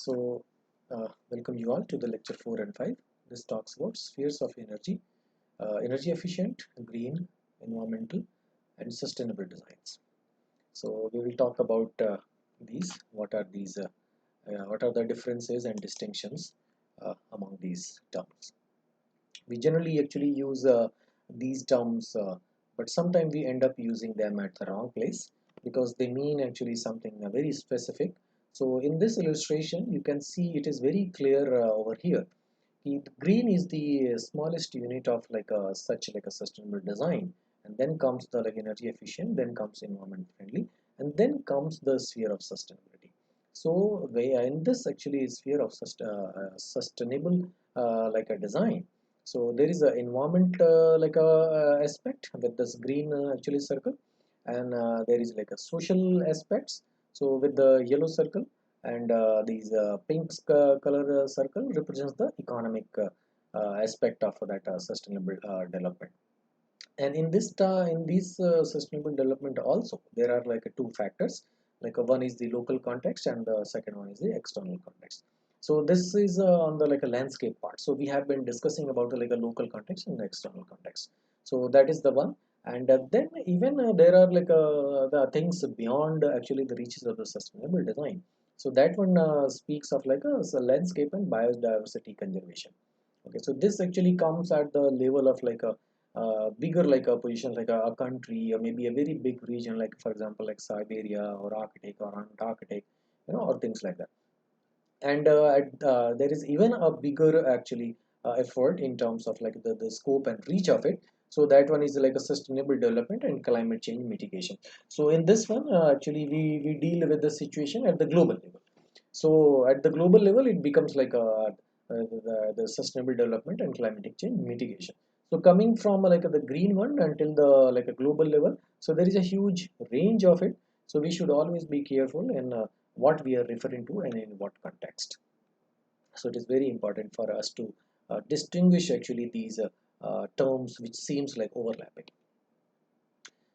Welcome you all to the lecture 4 and 5. This talks about spheres of energy, energy efficient, green, environmental, and sustainable designs. So, we will talk about these. What are the differences and distinctions among these terms? We generally actually use these terms, but sometimes we end up using them at the wrong place because they mean actually something very specific. So in this illustration you can see it is very clear over here. Green is the smallest unit of such like a sustainable design, and then comes the like energy efficient, then comes environment friendly, and then comes the sphere of sustainability. So in this actually sphere of sustainable like a design, so there is a environment aspect with this green actually circle, and there is like a social aspects. So with the yellow circle, and these color circle represents the economic aspect of that sustainable development. And in this sustainable development also there are like two factors, one is the local context and the second one is the external context. So this is on the like a landscape part. So we have been discussing about like a local context and the external context. So that is the one. And then even there are the things beyond actually the reaches of the sustainable design. So that one speaks of like a landscape and biodiversity conservation. Okay, so this actually comes at the level of like a bigger like a position, like a country, or maybe a very big region, like for example like Siberia or Arctic or Antarctic, or things like that. And there is even a bigger actually effort in terms of like the scope and reach of it. So that one is like a sustainable development and climate change mitigation. So in this one we deal with the situation at the global level. So at the global level, it becomes like the sustainable development and climatic change mitigation. So coming from the green one until the like a global level, so there is a huge range of it. So we should always be careful in what we are referring to and in what context. So it is very important for us to distinguish actually these terms which seems like overlapping.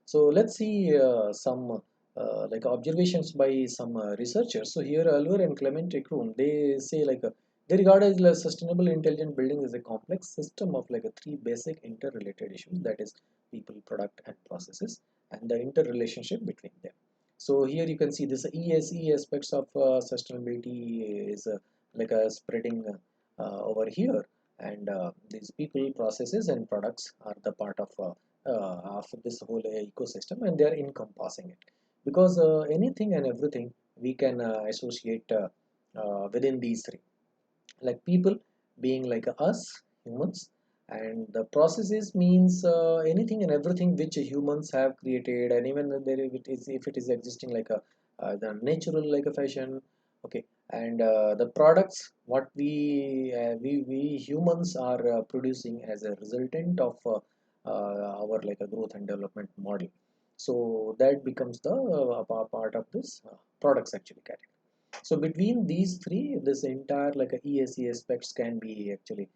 So let's see some like observations by some researchers. So here Alvar and Clement Ekroon, they say they regard as like sustainable intelligent building as a complex system of like a three basic interrelated issues, that is people, product and processes, and the interrelationship between them. So here you can see this ESE aspects of sustainability is spreading over here, and these people, processes and products are the part of this whole ecosystem, and they are encompassing it because anything and everything we can associate within these three, like people being like us humans, and the processes means anything and everything which humans have created, and even if it is existing like a the natural like a fashion. Okay, and the products what we humans are producing as a resultant of our like a growth and development model. So that becomes the part of this products actually category. So between these three, this entire like a ESE aspects can be actually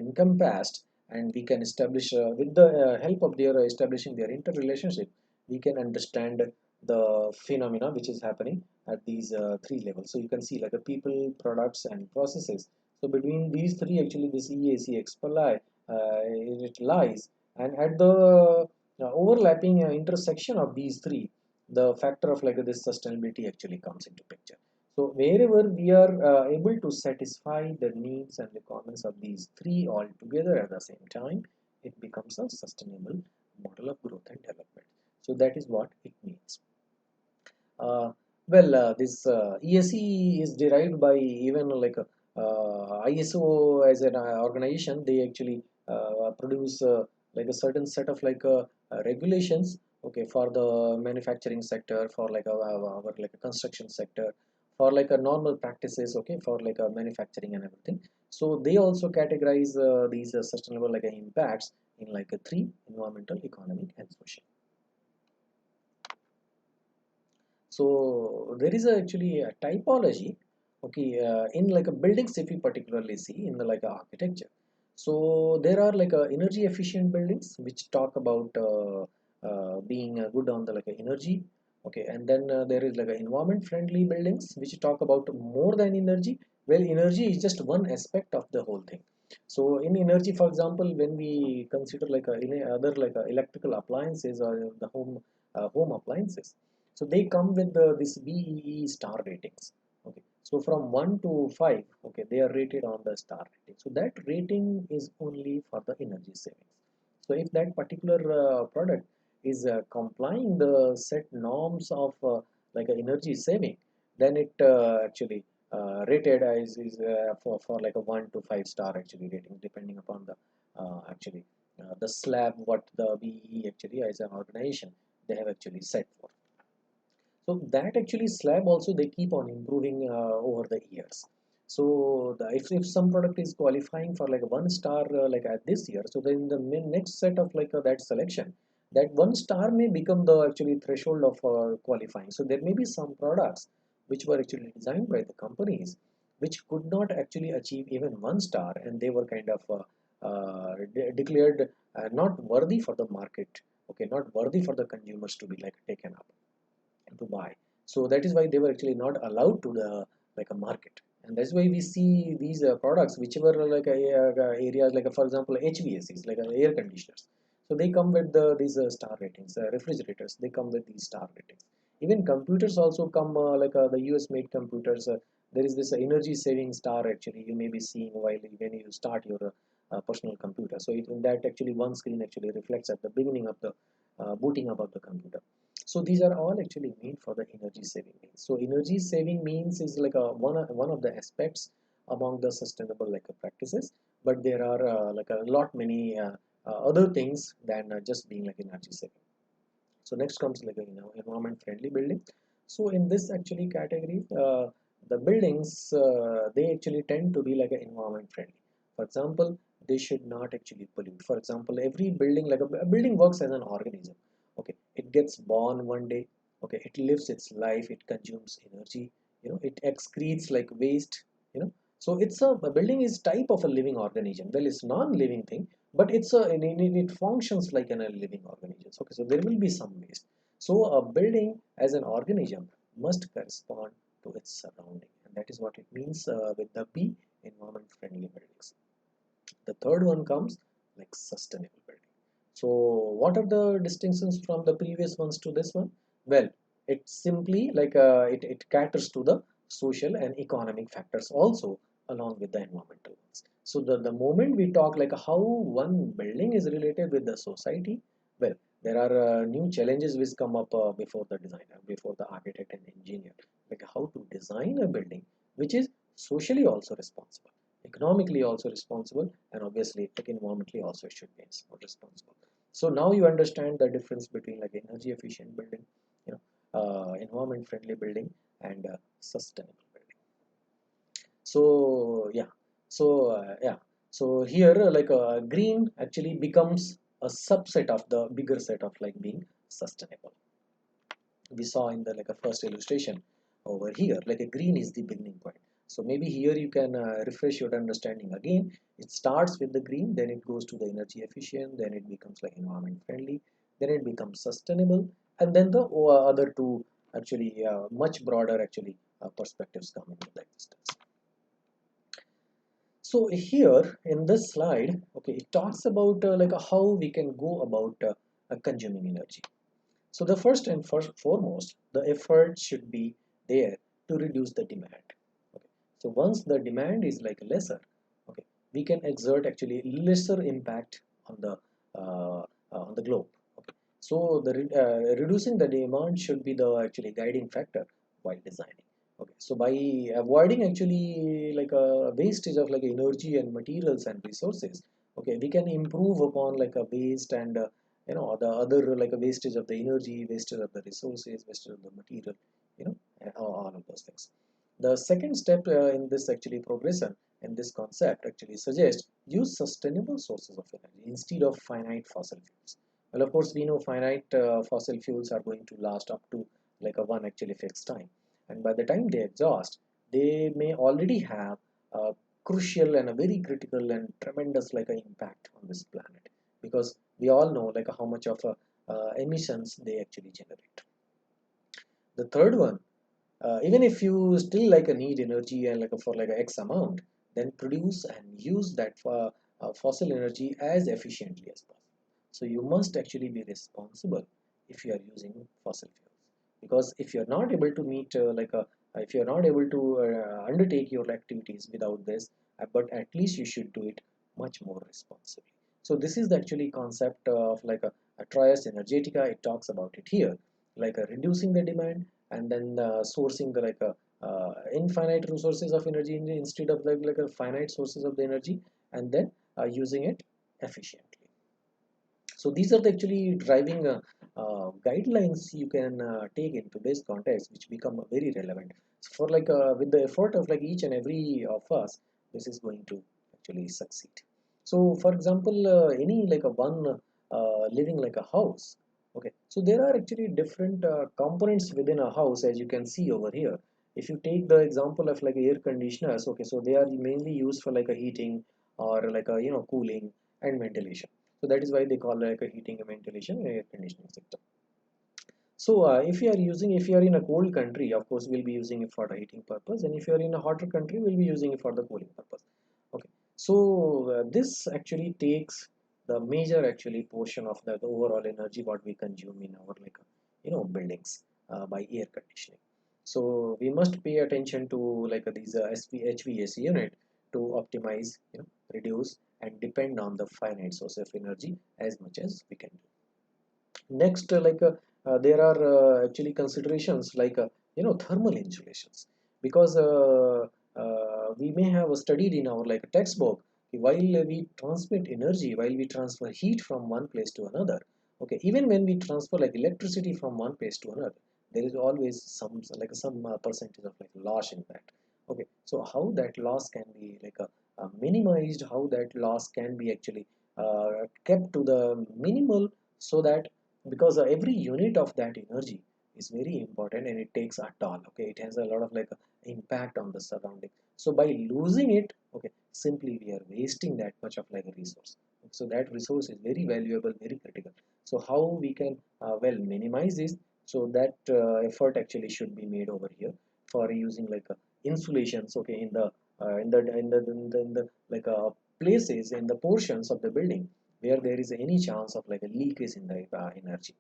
encompassed, and we can establish with the help of their establishing their interrelationship, we can understand the phenomena which is happening at these three levels. So you can see like a people, products, and processes. So between these three, actually, this ESE it lies, and at the overlapping intersection of these three, the factor of like this sustainability actually comes into picture. So wherever we are able to satisfy the needs and requirements of these three all together at the same time, it becomes a sustainable model of growth and development. So that is what it means. This ESE is derived by even like ISO as an organization. They actually produce like a certain set of regulations. Okay, for the manufacturing sector, for like our like a construction sector, for like a normal practices. Okay, for like a manufacturing and everything. So they also categorize these sustainable like impacts in like a three: environmental, economic, and social. So there is actually a typology, okay, in like a buildings if we particularly see in the like architecture. So there are like energy efficient buildings which talk about being good on the like energy. Okay, and then there is like a environment friendly buildings which talk about more than energy. Well, energy is just one aspect of the whole thing. So in energy, for example, when we consider like other like electrical appliances or the home appliances, so they come with this BEE star ratings. Okay, so from 1 to 5, okay, they are rated on the star rating. So that rating is only for the energy savings. So if that particular product is complying the set norms of like energy saving, then it actually rated for like a 1 to 5 star actually rating, depending upon the actually the slab what the BE actually as an organization they have actually set for. So that actually slab also they keep on improving over the years. So if some product is qualifying for like a 1 star like at this year, so then the next set of like that selection, that 1 star may become the actually threshold of qualifying. So there may be some products which were actually designed by the companies which could not actually achieve even 1 star, and they were kind of declared not worthy for the market, okay, not worthy for the consumers to be like taken up to buy. So that is why they were actually not allowed to the like a market, and that's why we see these products whichever like areas like for example HVACs like air conditioners. So they come with these star ratings. Refrigerators, they come with these star ratings. Even computers also come like the US made computers. There is this energy saving star actually you may be seeing while when you start your personal computer. So that actually one screen actually reflects at the beginning of the booting up of the computer. So these are all actually made for the energy saving means. So energy saving means is like a one of the aspects among the sustainable like practices, but there are like a lot many other things than just being like energy saving. So next comes like environment friendly building. So in this actually category, the buildings they actually tend to be like a environment friendly. For example, they should not actually pollute. For example, every building like a building works as an organism. Okay, it gets born one day. Okay, it lives its life. It consumes energy. It excretes like waste. So a building is type of a living organism. Well, it's non-living thing, but it functions like a living organism. Okay, so there will be some waste. So a building as an organism must correspond to its surrounding, and that is what it means with the P, environment friendly buildings. The third one comes like sustainable building. So what are the distinctions from the previous ones to this one? Well, it simply like it caters to the social and economic factors also along with the environmental ones. So the moment we talk like how one building is related with the society, well, there are new challenges which come up before the designer, before the architect and engineer, like how to design a building which is socially also responsible, economically also responsible, and obviously like environmentally also it should be responsible. So now you understand the difference between like energy efficient building, environment friendly building, and sustainable building. So yeah, so here like green actually becomes a subset of the bigger set of like being sustainable. We saw in the like a first illustration over here, like a green is the beginning point. So maybe here you can refresh your understanding again. It starts with the green, then it goes to the energy efficient, then it becomes like environment friendly, then it becomes sustainable, and then the other two actually much broader actually perspectives come into the existence. So here in this slide, okay, it talks about like how we can go about consuming energy. So the first and foremost, the effort should be there to reduce the demand. Okay. So once the demand is like lesser, okay, we can exert actually lesser impact on the globe. Okay. So the reducing the demand should be the actually guiding factor while designing. Okay. So by avoiding actually like a wastage of like energy and materials and resources, okay, we can improve upon like a waste and the other like a wastage of the energy, wastage of the resources, wastage of the material, and all of those things. The second step in this actually progression in this concept actually suggests use sustainable sources of energy instead of finite fossil fuels. Well, of course, we know finite fossil fuels are going to last up to like a one actually fixed time, and by the time they exhaust, they may already have a crucial and a very critical and tremendous like an impact on this planet, because we all know like how much of emissions they actually generate. The third one, even if you still like a need energy and like a, for like a X amount, then produce and use that for fossil energy as efficiently as possible. So you must actually be responsible if you are using fossil fuels, because if you are not able to meet if you are not able to undertake your activities without this, but at least you should do it much more responsibly. So this is the actually concept of like a trias energetica. It talks about it here, like reducing the demand and then sourcing the like a infinite resources of energy instead of like a finite sources of the energy, and then using it efficiently. So these are the actually driving guidelines you can take into this context, which become very relevant. So for like with the effort of like each and every of us, this is going to actually succeed. So for example, any like a one living like a house. Okay, so there are actually different components within a house, as you can see over here. If you take the example of like air conditioners, okay, so they are mainly used for like a heating or like a cooling and ventilation. So that is why they call like a heating and ventilation and air conditioning system. So if you are in a cold country, of course we'll be using it for the heating purpose, and if you are in a hotter country, we'll be using it for the cooling purpose. Okay, so this actually takes the major actually portion of the overall energy what we consume in our like buildings by air conditioning. So we must pay attention to like these HVAC unit to optimize, reduce and depend on the finite source of energy as much as we can do. Next, there are actually considerations like thermal insulations, because we may have studied in our like textbook, while we transmit energy, while we transfer heat from one place to another. Okay, even when we transfer like electricity from one place to another, there is always some percentage of like loss in that. Okay, so how that loss can be like minimized, how that loss can be actually kept to the minimal, so that because every unit of that energy is very important and it takes a toll. Okay, it has a lot of like impact on the surrounding. So by losing it, okay, simply we are wasting that much of like a resource. So that resource is very valuable, very critical. So how we can well minimize this, so that effort actually should be made over here for using like insulations, okay, in the like places, in the portions of the building where there is any chance of like a leakage in the energy.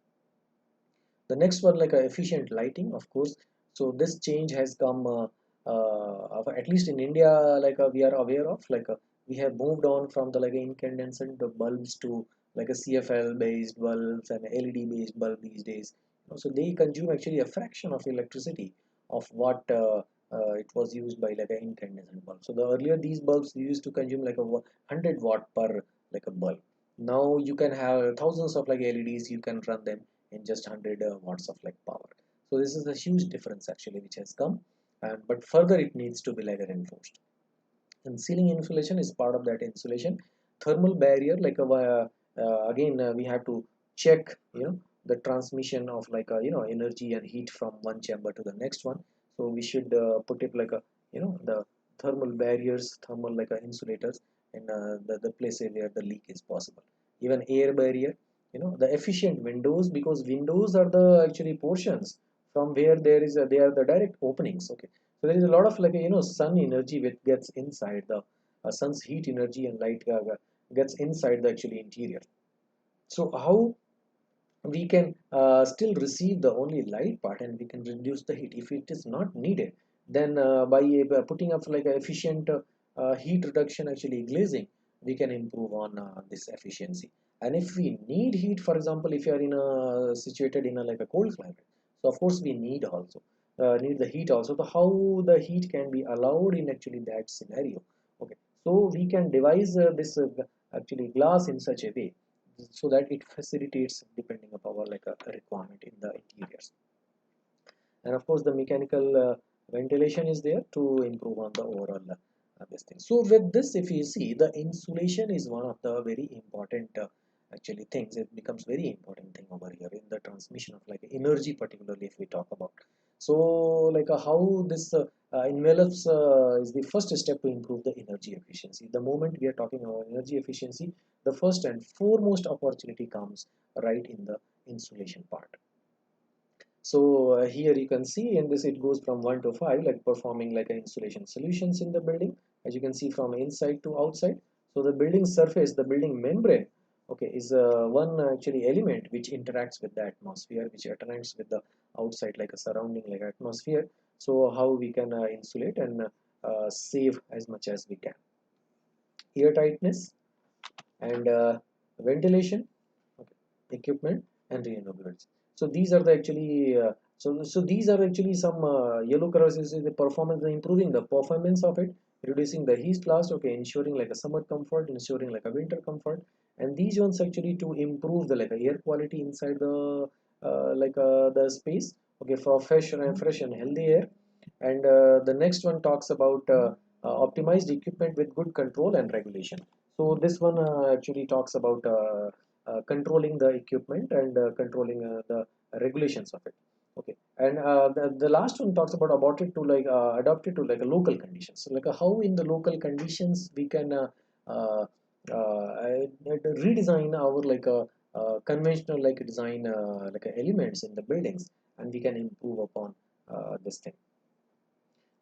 The next one, like efficient lighting, of course. So this change has come at least in India, we are aware of, we have moved on from the like incandescent bulbs to like a CFL based bulbs and LED based bulb these days. So they consume actually a fraction of electricity of what it was used by like an incandescent bulb. So the earlier these bulbs used to consume like a 100 watt per like a bulb. Now you can have thousands of like LEDs, you can run them in just 100 watts of like power. So this is a huge difference actually which has come, and but further it needs to be like reinforced. And ceiling insulation is part of that insulation. Thermal barrier, again we have to check the transmission of like energy and heat from one chamber to the next one. So we should put it like a the thermal barriers, thermal like insulators in the places where the leak is possible. Even air barrier, the efficient windows, because windows are the actually portions from where they are the direct openings. Okay, so there is a lot of like sun energy which gets inside the sun's heat energy and light gets inside the actually interior. So how we can still receive the only light part and we can reduce the heat if it is not needed, then by putting up like a efficient heat reduction actually glazing, we can improve on this efficiency. And if we need heat, for example, if you are in a situated in a like a cold climate, so of course we need the heat also. So how the heat can be allowed in actually that scenario? Okay, so we can devise this actually glass in such a way so that it facilitates depending upon our like a requirement in the interiors. And of course the mechanical ventilation is there to improve on the overall this thing. So with this, if you see, the insulation is one of the very important actually things. It becomes very important thing over here in the transmission of like energy, particularly if we talk about. So how this envelops is the first step to improve the energy efficiency. The moment we are talking about energy efficiency, the first and foremost opportunity comes right in the insulation part. So here you can see in this it goes from 1 to 5, like performing like insulation solutions in the building, as you can see from inside to outside. So the building surface, the building membrane, okay, is one actually element which interacts with the atmosphere, which interacts with the outside like a surrounding like atmosphere. So how we can insulate and save as much as we can. Air tightness and ventilation, okay, equipment and renewables. So these are the actually so these are actually some yellow colors is the performance, improving the performance of it, reducing the heat loss, okay, ensuring like a summer comfort, ensuring like a winter comfort. And these ones actually to improve the like air quality inside the space, okay, for fresh and healthy air. And the next one talks about optimized equipment with good control and regulation. So this one actually talks about controlling the equipment and controlling the regulations of it. Okay, and the last one talks about adapted to like a local conditions. So like how in the local conditions we can uh, redesign our conventional like design elements in the buildings, and we can improve upon this thing.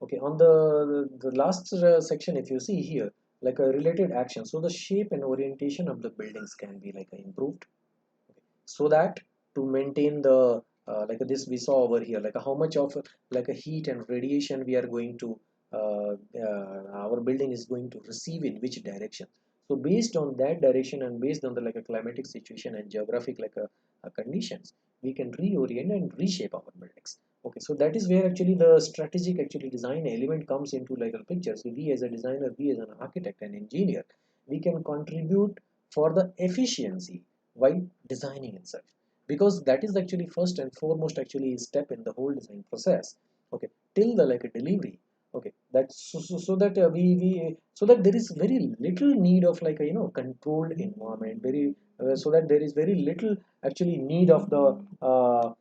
Okay, on the last section, if you see here, like a related action, so the shape and orientation of the buildings can be like improved, so that to maintain the like this we saw over here, like how much of like a heat and radiation we are going to our building is going to receive in which direction. So based on that direction and based on the like a climatic situation and geographic conditions, we can reorient and reshape our buildings. Okay, so that is where actually the strategic actually design element comes into like a picture. So we as a designer, we as an architect and engineer, we can contribute for the efficiency while designing itself, because that is actually first and foremost actually step in the whole design process, okay, till the like a delivery. Okay, that's so that we so that there is very little need of like a controlled environment, very so that there is very little actually need of the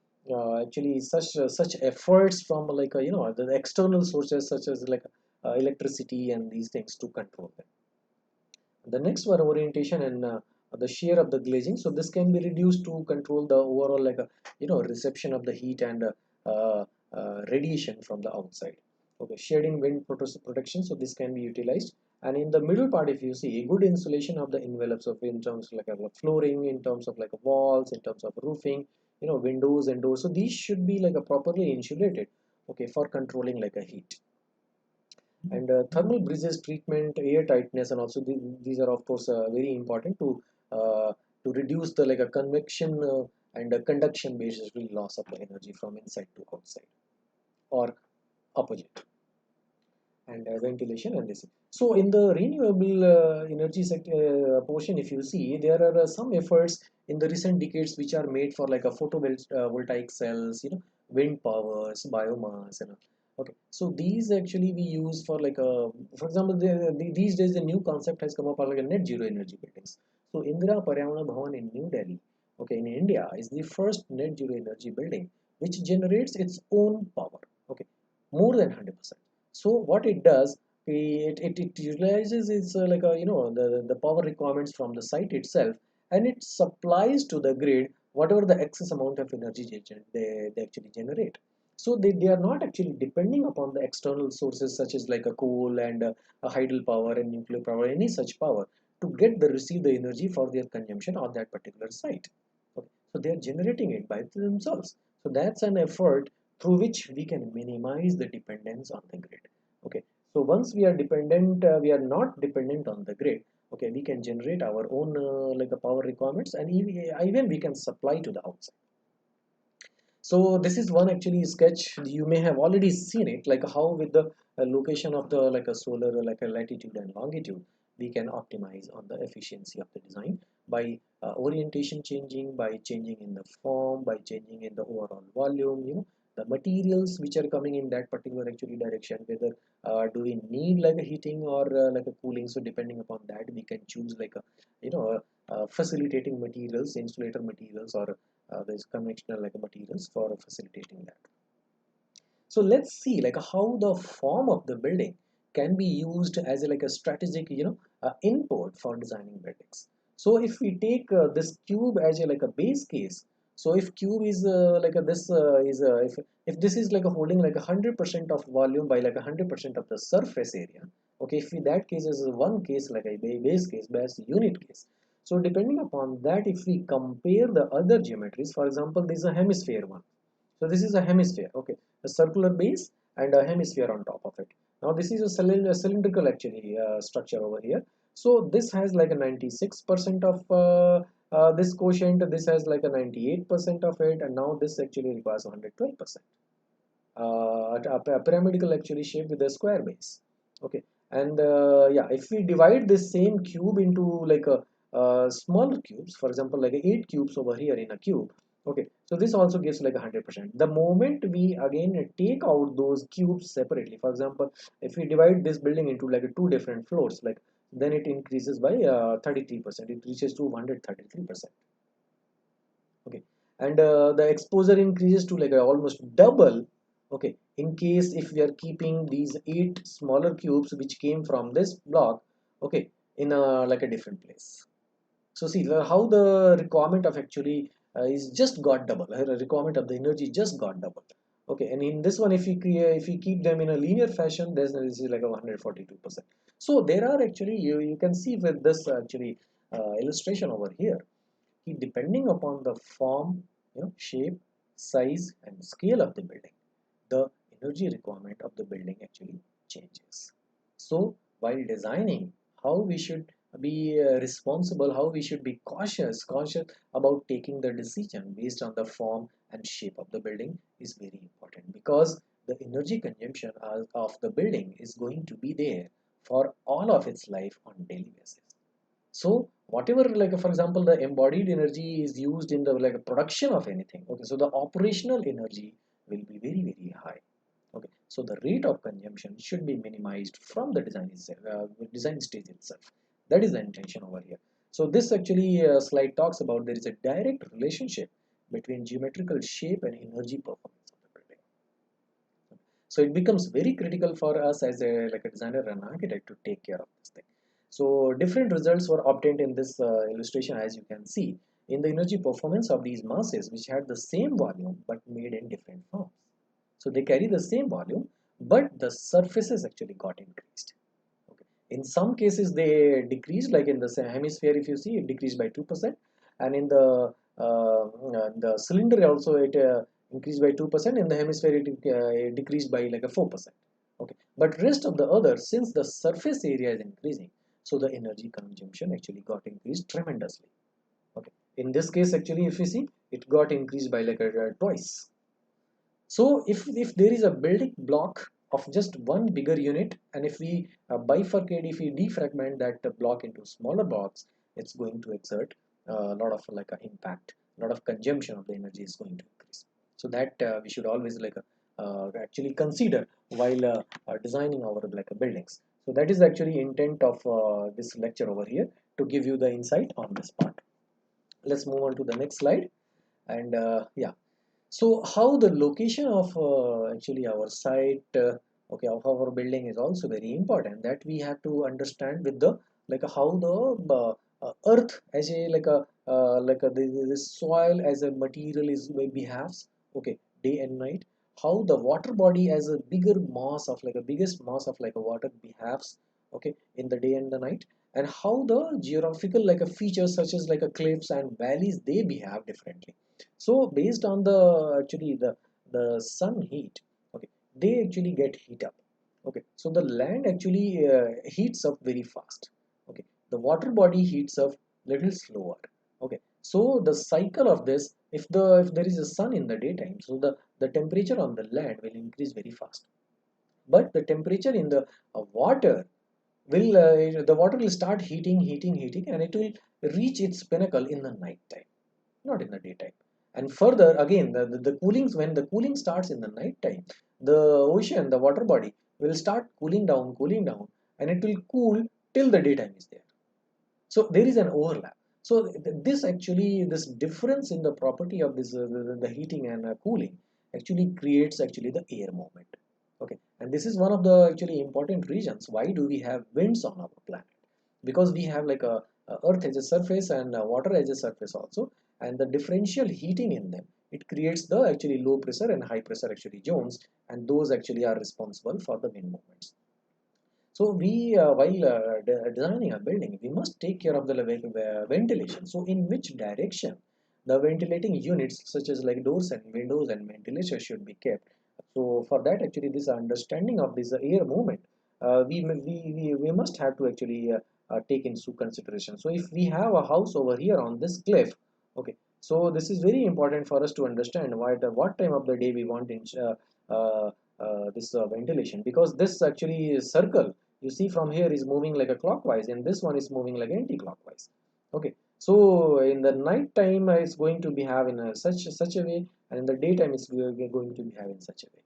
actually such efforts from like the external sources such as like electricity and these things to control them. The next one, orientation and the shear of the glazing. So this can be reduced to control the overall reception of the heat and radiation from the outside. Okay, shading, wind protection. So this can be utilized. And in the middle part, if you see a good insulation of the envelopes of in terms of like a flooring, in terms of like a walls, in terms of roofing, windows and doors. So these should be like a properly insulated, okay, for controlling like a heat. And thermal bridges treatment, air tightness, and also these are of course very important uh, to reduce the like a convection and a conduction basically loss of the energy from inside to outside or opposite. And ventilation and this. So in the renewable energy sector portion, if you see, there are some efforts in the recent decades which are made for like a photovoltaic cells, wind powers, biomass, and all. Okay, so these actually we use for like for example, these days the new concept has come up like a net zero energy buildings. So Indira Paryavana Bhavan in New Delhi, okay, in India, is the first net zero energy building which generates its own power. Okay, more than 100%. So what it does, it utilizes its the power requirements from the site itself, and it supplies to the grid whatever the excess amount of energy they actually generate. So they are not actually depending upon the external sources such as like a coal and a hydel power and nuclear power, any such power, to get the receive the energy for their consumption on that particular site. Okay. So they are generating it by themselves. So that's an effort through which we can minimize the dependence on the grid. Okay, so once we are dependent, we are not dependent on the grid. Okay, we can generate our own like the power requirements, and even we can supply to the outside. So this is one actually sketch, you may have already seen it, like how with the location of the like a solar like a latitude and longitude, we can optimize on the efficiency of the design by orientation changing, by changing in the form, by changing in the overall volume, the materials which are coming in that particular actually direction, whether do we need like a heating or like a cooling. So depending upon that, we can choose like a facilitating materials, insulator materials, or there's conventional like materials for facilitating that. So let's see like how the form of the building can be used as a, like a strategic input for designing buildings. So if we take this cube as a like a base case, So if cube is this is if this is like a holding like 100% of volume by like 100% of the surface area, okay, if in that case is one case like a base case, base unit case. So depending upon that, if we compare the other geometries, for example, this is a hemisphere one. So this is a hemisphere, okay, a circular base and a hemisphere on top of it. Now this is a cylindrical actually structure over here. So this has like a 96% of this quotient, this has like a 98% of it, and now this actually requires 112%. A pyramidal actually shape with a square base. Okay, and yeah, if we divide this same cube into like a smaller cubes, for example, like 8 cubes over here in a cube. Okay, so this also gives like 100%. The moment we again take out those cubes separately, for example, if we divide this building into like two different floors, like then it increases by 33%. It reaches to 133%. Okay, and the exposure increases to like almost double. Okay, in case if we are keeping these 8 smaller cubes which came from this block, okay, in a like a different place. So see how the requirement of actually is just got double. The requirement of the energy just got double. Okay, and in this one, if we keep them in a linear fashion, there's this is like a 142%. So there are actually you can see with this actually illustration over here, depending upon the form, shape, size, and scale of the building, the energy requirement of the building actually changes. So while designing, how we should be responsible, how we should be cautious about taking the decision based on the form and shape of the building is very important, because the energy consumption of the building is going to be there for all of its life on daily basis. So whatever, like for example, the embodied energy is used in the like production of anything, okay, so the operational energy will be very high. Okay, so the rate of consumption should be minimized from the design itself, design stage itself. That is the intention over here. So this actually slide talks about there is a direct relationship between geometrical shape and energy performance of the building. So it becomes very critical for us as a like a designer and architect to take care of this thing. So different results were obtained in this illustration, as you can see, in the energy performance of these masses which had the same volume but made in different forms. So they carry the same volume, but the surfaces actually got increased. Okay. In some cases they decreased, like in the hemisphere, if you see, it decreased by 2%, and in the cylinder also it increased by 2%. In the hemisphere it decreased by like a 4%. Okay, but rest of the others, since the surface area is increasing, so the energy consumption actually got increased tremendously. Okay, in this case actually, if you see, it got increased by like twice. So if there is a building block of just one bigger unit, and if we bifurcate, if we defragment that block into smaller blocks, it's going to exert a lot of like impact, a lot of consumption of the energy is going to increase. So that we should always like actually consider while designing our like buildings. So that is actually intent of this lecture over here, to give you the insight on this part. Let's move on to the next slide. And yeah, so how the location of actually our site, okay, of our building is also very important, that we have to understand with the like how the earth as a the soil as a material is behaves, okay, day and night. How the water body as a bigger mass of like a biggest mass of like a water behaves, okay, in the day and the night, and how the geographical like a features such as like a cliffs and valleys, they behave differently. So based on the actually the sun heat, okay, they actually get heat up. Okay, so the land actually heats up very fast. Okay, the water body heats up little slower. Okay, so the cycle of this, if there is a sun in the daytime, so the temperature on the land will increase very fast, but the temperature in the water will the water will start heating, and it will reach its pinnacle in the night time, not in the daytime. And further again, the coolings, when the cooling starts in the night time, the ocean, the water body will start cooling down, and it will cool till the daytime is there. So there is an overlap. So this actually, this difference in the property of this the heating and cooling actually creates actually the air movement. Okay, and this is one of the actually important reasons why do we have winds on our planet, because we have like a earth as a surface and water as a surface also, and the differential heating in them, it creates the actually low pressure and high pressure actually zones, and those actually are responsible for the wind movements. So we, while designing a building, we must take care of the ventilation. So in which direction the ventilating units, such as like doors and windows and ventilation, should be kept. So for that, actually, this understanding of this air movement, we must have to actually take into consideration. So if we have a house over here on this cliff, okay, so this is very important for us to understand what time of the day we want in, this ventilation, because this actually circle you see from here is moving like a clockwise, and this one is moving like anti-clockwise. Okay, so in the night time it's going to behave in such a way, and in the daytime it's going to behave in such a way.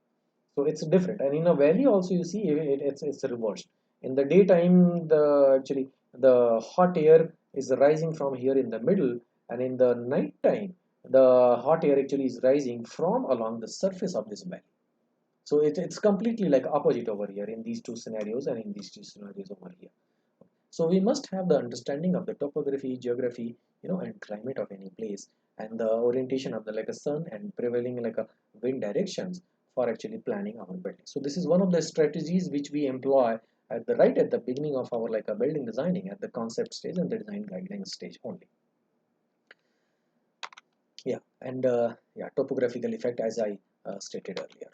So it's different, and in a valley also you see it's reversed. In the daytime, the actually the hot air is rising from here in the middle, and in the night time the hot air actually is rising from along the surface of this valley. So it's completely like opposite over here in these two scenarios and in these two scenarios over here. So we must have the understanding of the topography, geography, and climate of any place, and the orientation of the like a sun and prevailing like a wind directions for actually planning our building. So this is one of the strategies which we employ at the right at the beginning of our like a building designing at the concept stage and the design guidelines stage only. Yeah, and yeah, topographical effect as I stated earlier.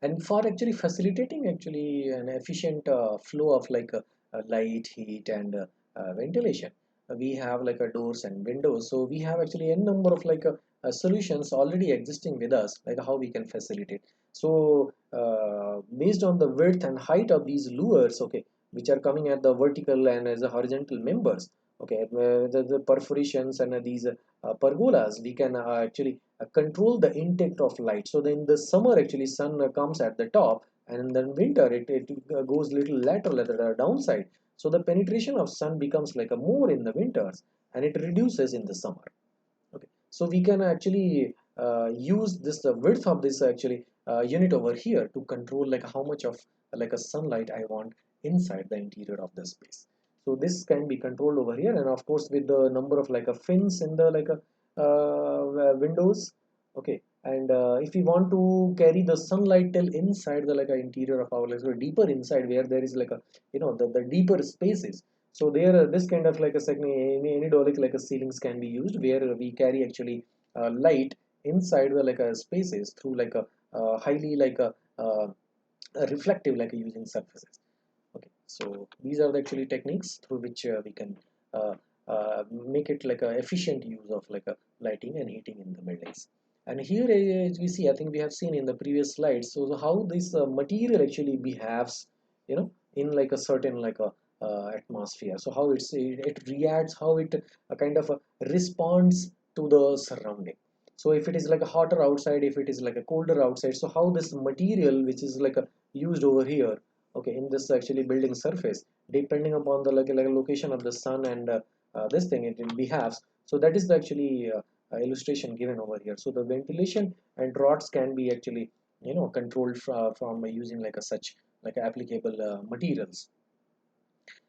And for actually facilitating actually an efficient flow of like light, heat, and ventilation, we have like a doors and windows. So we have actually a number of like solutions already existing with us, like how we can facilitate. So based on the width and height of these lures, okay, which are coming at the vertical and as a horizontal members, okay, the perforations and these pergolas, we can actually control the intake of light. So then the summer actually sun comes at the top, and in the winter it goes little lateral at the downside. So the penetration of sun becomes like a more in the winters, and it reduces in the summer. Okay, so we can actually use this width of this actually unit over here to control like how much of like a sunlight I want inside the interior of the space. So this can be controlled over here, and of course with the number of like a fins in the like a windows. Okay, and if we want to carry the sunlight till inside the like a interior of our like so deeper inside where there is like a the deeper spaces, so there this kind of like a second anidolic like a ceilings can be used where we carry actually light inside the like a spaces through like a highly like a reflective like a using surfaces. Okay, so these are the actually techniques through which we can uh, make it like a efficient use of like a lighting and heating in the buildings. And here as we see, I think we have seen in the previous slides, so how this material actually behaves, in like a certain like a atmosphere. So how it reacts, how it kind of responds to the surrounding. So if it is like a hotter outside, if it is like a colder outside, so how this material which is like a used over here, okay, in this actually building surface, depending upon the like location of the sun and this thing it will behaves. So that is the actually illustration given over here. So the ventilation and rods can be actually controlled from using like a such like applicable materials.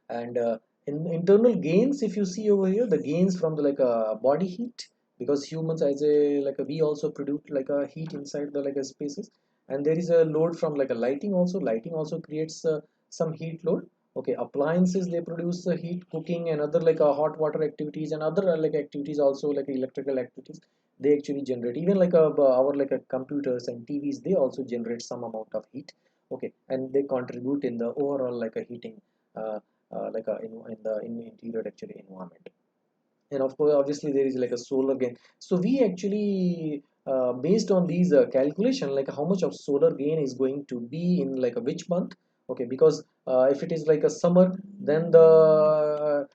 And in internal gains, if you see over here, the gains from the like body heat, because humans as a like a, we also produce like a heat inside the like a spaces, and there is a load from like a lighting also creates some heat load. Okay, appliances, they produce heat, cooking and other like hot water activities and other like activities also like electrical activities, they actually generate. Even like our like computers and TVs, they also generate some amount of heat. Okay, and they contribute in the overall like a heating uh, in the interior actually environment. And of course obviously there is like a solar gain. So we actually based on these calculation, like how much of solar gain is going to be in like a which month. Okay, because if it is like a summer, then the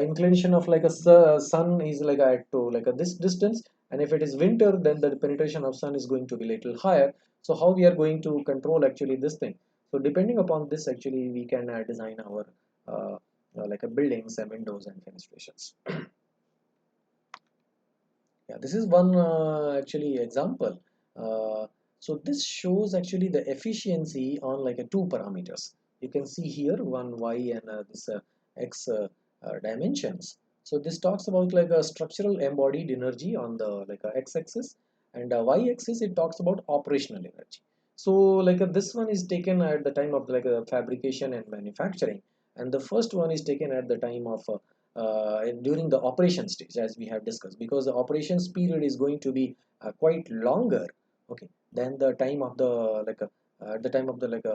inclination of like a sun is like at to like a this distance, and if it is winter, then the penetration of sun is going to be little higher. So how we are going to control actually this thing? So depending upon this, actually we can design our uh, like a buildings and windows and fenestrations. Yeah, this is one actually example. So this shows actually the efficiency on like a two parameters. You can see here one y and this x dimensions. So this talks about like a structural embodied energy on the like a x-axis, and y-axis it talks about operational energy. So like this one is taken at the time of like fabrication and manufacturing, and the first one is taken at the time of during the operation stage, as we have discussed, because the operations period is going to be quite longer, okay, than the time of the like at the time of the like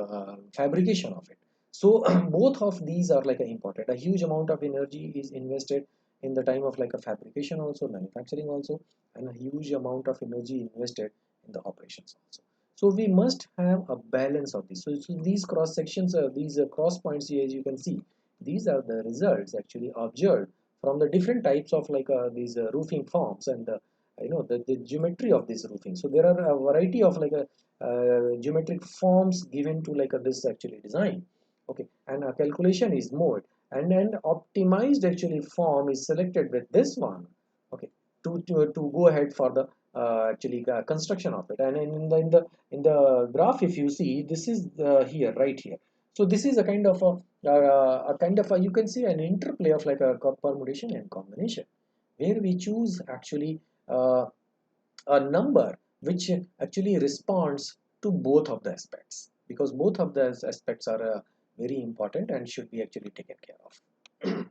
fabrication of it. So both of these are like important. A huge amount of energy is invested in the time of like a fabrication also, manufacturing also, and a huge amount of energy invested in the operations also. So we must have a balance of this. So these cross sections, these cross points here, as you can see, these are the results actually observed from the different types of like these roofing forms, and the geometry of this roofing. So there are a variety of like a geometric forms given to like this actually design, okay, and a calculation is made, and an optimized actually form is selected with this one, okay, to go ahead for the actually construction of it. And in the graph, if you see, this is here, right here. So this is a kind of a you can see an interplay of like a permutation and combination, where we choose actually a number which actually responds to both of the aspects, because both of the aspects are very important and should be actually taken care of.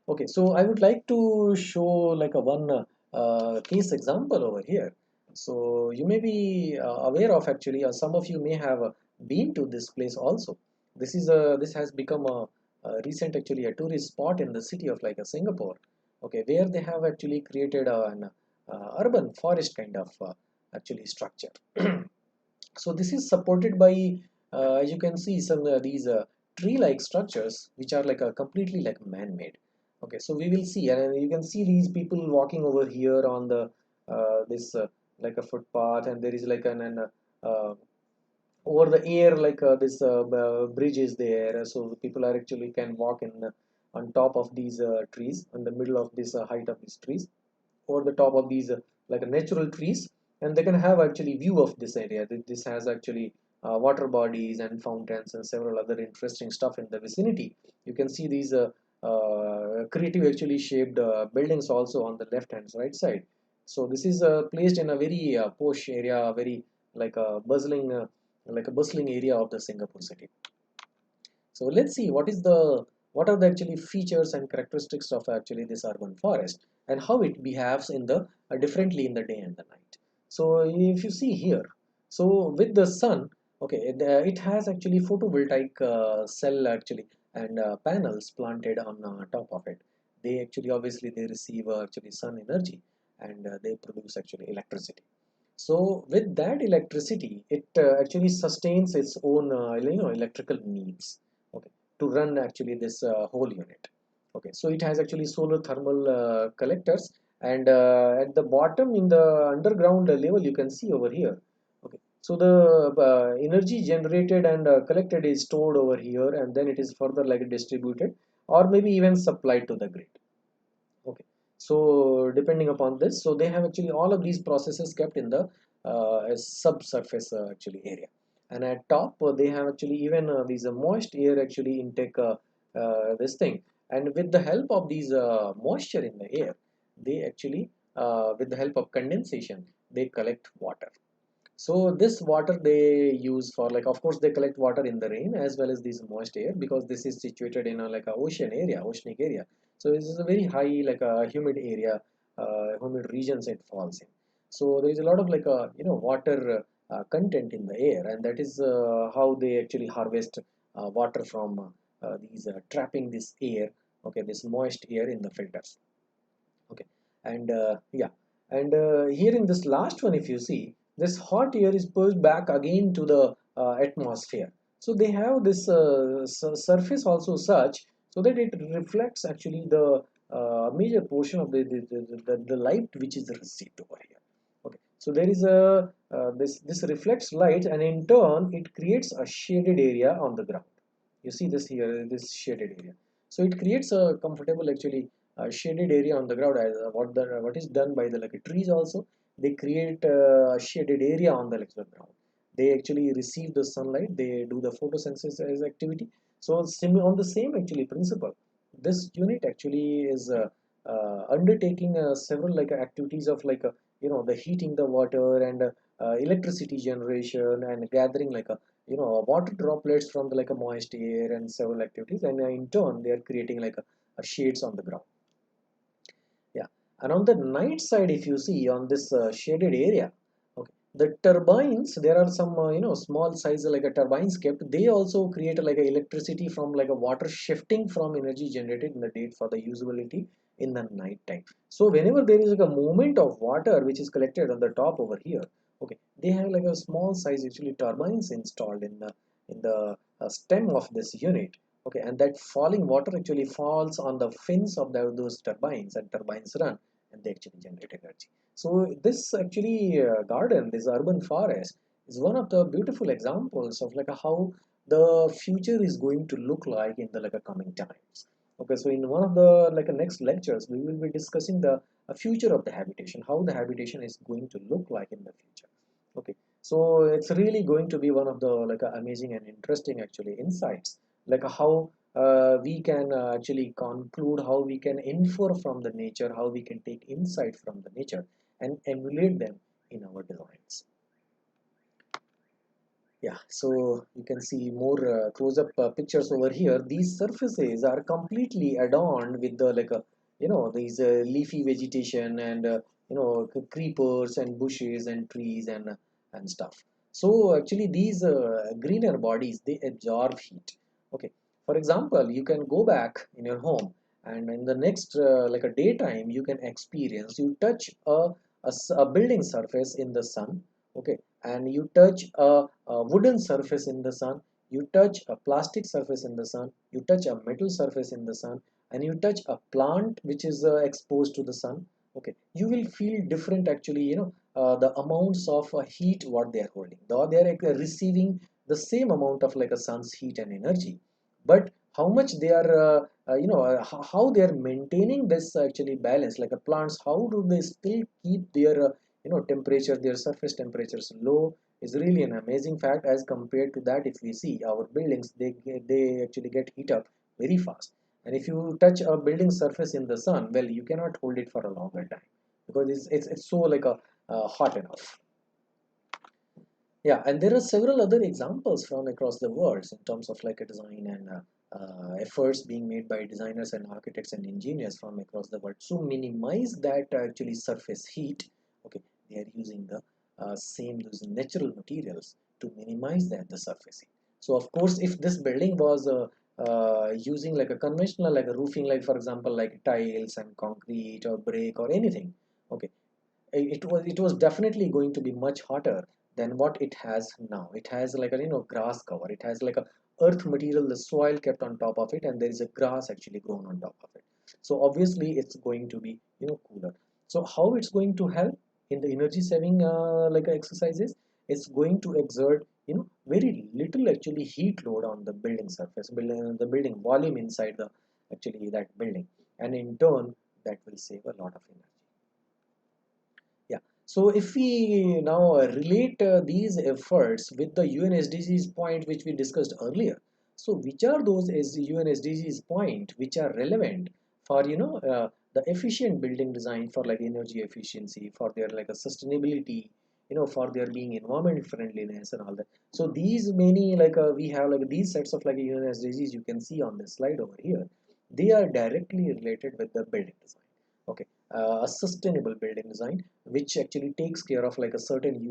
Okay, so I would like to show like a one case example over here. So you may be aware of actually, some of you may have been to this place also. This has become a recent actually a tourist spot in the city of like a Singapore. Okay, where they have actually created an urban forest kind of actually structure. So this is supported by, as you can see, some these tree-like structures which are like a completely like man-made. Okay, so we will see, and you can see these people walking over here on the this like a footpath, and there is like uh, over the air like this bridge is there, so people are actually can walk in on top of these trees, in the middle of this height of these trees, over the top of these like natural trees, and they can have actually view of this area. This has actually water bodies and fountains and several other interesting stuff in the vicinity. You can see these creative actually shaped buildings also on the left hand right side. So this is placed in a very posh area, very like a bustling like a bustling area of the Singapore city. So let's see what are the actually features and characteristics of actually this urban forest, and how it behaves in the differently in the day and the night. So if you see here, so with the sun, okay, it has actually photovoltaic cell actually, and panels planted on top of it. They actually obviously they receive actually sun energy, and they produce actually electricity. So with that electricity, it actually sustains its own electrical needs, okay, to run actually this whole unit. Okay, so it has actually solar thermal collectors, and at the bottom in the underground level you can see over here. Okay, so the energy generated and collected is stored over here, and then it is further like distributed or maybe even supplied to the grid. Okay, so depending upon this, so they have actually all of these processes kept in the subsurface actually area, and at top they have actually even these moist air actually intake this thing, and with the help of these moisture in the air, they actually with the help of condensation they collect water. So this water they use for like, of course they collect water in the rain as well as this moist air, because this is situated in a like a ocean area, oceanic area. So this is a very high like a humid area, humid regions it falls in. So there is a lot of like a water content in the air, and that is how they actually harvest water from these trapping this air, okay, this moist air in the filters. Okay, and yeah, and here in this last one, if you see, this hot air is pushed back again to the atmosphere. So they have this surface also such, so that it reflects actually the major portion of the light which is received over here. Okay, so there is a this reflects light, and in turn it creates a shaded area on the ground. You see this here, this shaded area. So it creates a comfortable actually shaded area on the ground, as what is done by the like trees also. They create a shaded area on the like the ground. They actually receive the sunlight, they do the photosynthesis activity. So on the same actually principle, this unit actually is undertaking several like activities of like the heating the water and electricity generation and gathering like a water droplets from the like a moist air and several activities, and in turn they are creating like a shades on the ground. Yeah, and on the night side, if you see on this shaded area, okay, the turbines, there are some small size like a turbines kept. They also create like a electricity from like a water shifting from energy generated in the day for the usability in the night time. So whenever there is like a movement of water which is collected on the top over here, okay, they have like a small size actually turbines installed in the stem of this unit. Okay, and that falling water actually falls on the fins of those turbines, and turbines run and they actually generate energy. So this actually garden, this urban forest, is one of the beautiful examples of like how the future is going to look like in the like a coming times. Okay, so in one of the like next lectures, we will be discussing the future of the habitation, how the habitation is going to look like in the future. Okay, so it's really going to be one of the like amazing and interesting actually insights, like how we can actually conclude, how we can infer from the nature, how we can take insight from the nature and emulate them in our designs. Yeah, so you can see more close-up pictures over here. These surfaces are completely adorned with the like a these leafy vegetation and creepers and bushes and trees and stuff. So actually these greener bodies, they absorb heat. Okay, for example, you can go back in your home and in the next like a daytime you can experience, you touch a building surface in the sun. Okay, and you touch a wooden surface in the sun, you touch a plastic surface in the sun, you touch a metal surface in the sun, and you touch a plant which is exposed to the sun. Okay, you will feel different actually, the amounts of heat what they are holding, though they are receiving the same amount of like a sun's heat and energy, but how much they are how they are maintaining this actually balance, like a plants, how do they still keep their temperature, their surface temperatures low, is really an amazing fact. As compared to that, if we see our buildings, they actually get heat up very fast, and if you touch a building surface in the sun, well, you cannot hold it for a longer time because it's so like a hot enough. Yeah, and there are several other examples from across the world in terms of like a design and efforts being made by designers and architects and engineers from across the world to minimize that actually surface heat. Okay, they are using the same those natural materials to minimize that the surface heat. So of course, if this building was using like a conventional like a roofing, like for example like tiles and concrete or brick or anything, okay, it was definitely going to be much hotter than what it has now. It has like a grass cover. It has like a earth material, the soil kept on top of it, and there is a grass actually grown on top of it. So obviously it's going to be cooler. So how it's going to help in the energy saving like exercises? It's going to exert very little actually heat load on the building surface, the building volume inside the actually that building, and in turn that will save a lot of energy. Yeah. So if we now relate these efforts with the UN SDGs point which we discussed earlier, so which are those UN SDGs point which are relevant for the efficient building design for like energy efficiency, for their like a sustainability, for their being environment friendliness and all that. So these many like we have like these sets of like UN SDGs you can see on this slide over here. They are directly related with the building design. Okay, a sustainable building design which actually takes care of like a certain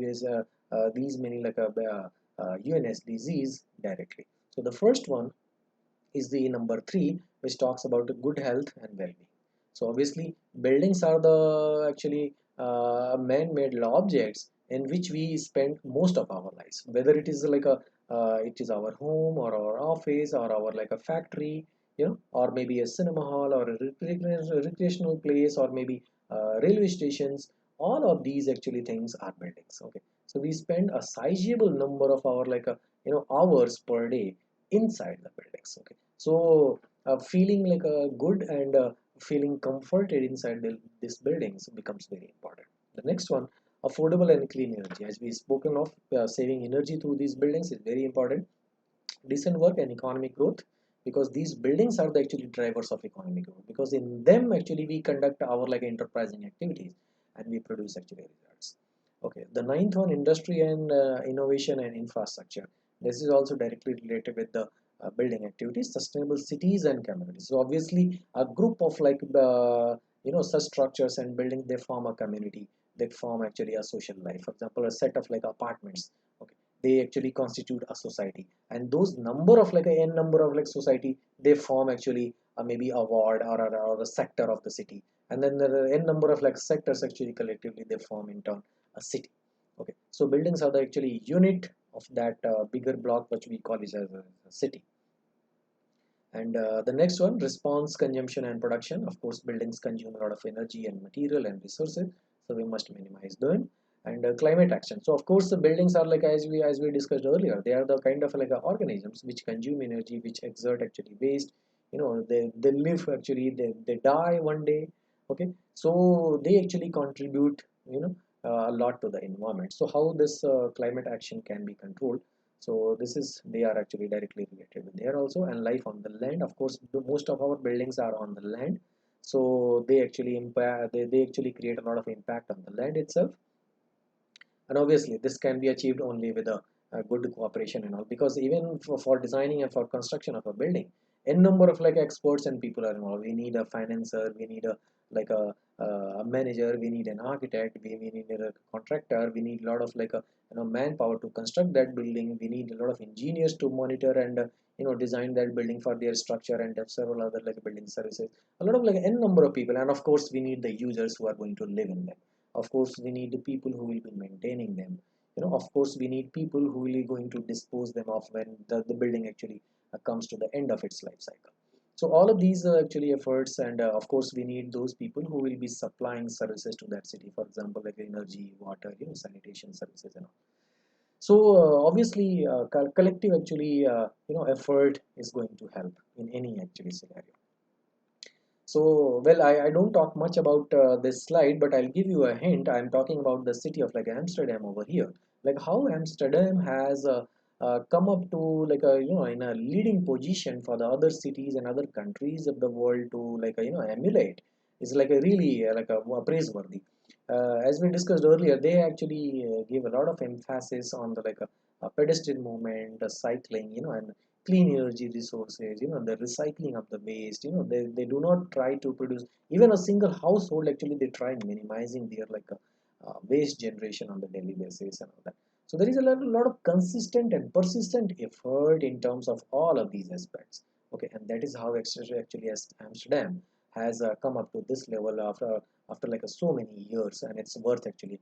these many like a UNSDGs directly. So the first one is the number 3, which talks about good health and well-being. So obviously buildings are the actually man-made objects in which we spend most of our lives, whether it is like a it is our home or our office or our like a factory, or maybe a cinema hall or a recreational place, or maybe railway stations. All of these actually things are buildings. Okay, so we spend a sizable number of our like a hours per day inside the buildings. Okay, so feeling like a good and feeling comforted inside these buildings becomes very important. The next one, affordable and clean energy. As we spoken of, saving energy through these buildings is very important. Decent work and economic growth. because these buildings are the actually drivers of economic growth, because in them actually we conduct our like enterprising activities and we produce actually results. Okay, the ninth one, industry and innovation and infrastructure. This is also directly related with the building activities, sustainable cities and communities. So obviously a group of like the such structures and buildings, they form a community, they form actually a social life. For example, a set of like apartments, okay, they actually constitute a society, and those number of like a n number of like society, they form actually maybe a ward or a sector of the city, and then there are n number of like sectors actually collectively they form in turn a city. Okay, so buildings are the actually unit of that bigger block which we call it as a city. And the next one, response, consumption, and production. Of course, buildings consume a lot of energy and material and resources, so we must minimize them. And climate action. So, of course, the buildings are like as we discussed earlier. They are the kind of like organisms which consume energy, which exert actually waste. They live actually. They die one day. Okay, so they actually contribute. A lot to the environment. So, how this climate action can be controlled? So this is, they are actually directly related with there also. And life on the land, of course, most of our buildings are on the land, so they actually impact, they actually create a lot of impact on the land itself. And obviously this can be achieved only with a good cooperation and all, because even for designing and for construction of a building, n number of like experts and people are involved. We need a financer, we need a like a manager, we need an architect, we need a contractor, we need a lot of like a manpower to construct that building, we need a lot of engineers to monitor and design that building for their structure, and have several other like building services, a lot of like n number of people. And of course we need the users who are going to live in them. Of course we need the people who will be maintaining them. Of course we need people who will be going to dispose them off when the building actually comes to the end of its life cycle. So all of these are actually efforts, and of course we need those people who will be supplying services to that city, for example like energy, water, sanitation services and all. So obviously collective actually effort is going to help in any actually scenario. So, well, I don't talk much about this slide, but I'll give you a hint. I'm talking about the city of like Amsterdam over here. Like how Amsterdam has come up to like a in a leading position for the other cities and other countries of the world to like emulate is like a really like a praiseworthy. As we discussed earlier, they actually give a lot of emphasis on the like a pedestrian movement, the cycling, and clean energy resources, the recycling of the waste. They do not try to produce, even a single household actually they try minimizing their like waste generation on the daily basis and all that. So there is a lot of consistent and persistent effort in terms of all of these aspects. Okay, and that is how actually as Amsterdam has come up to this level after like so many years, and it's worth actually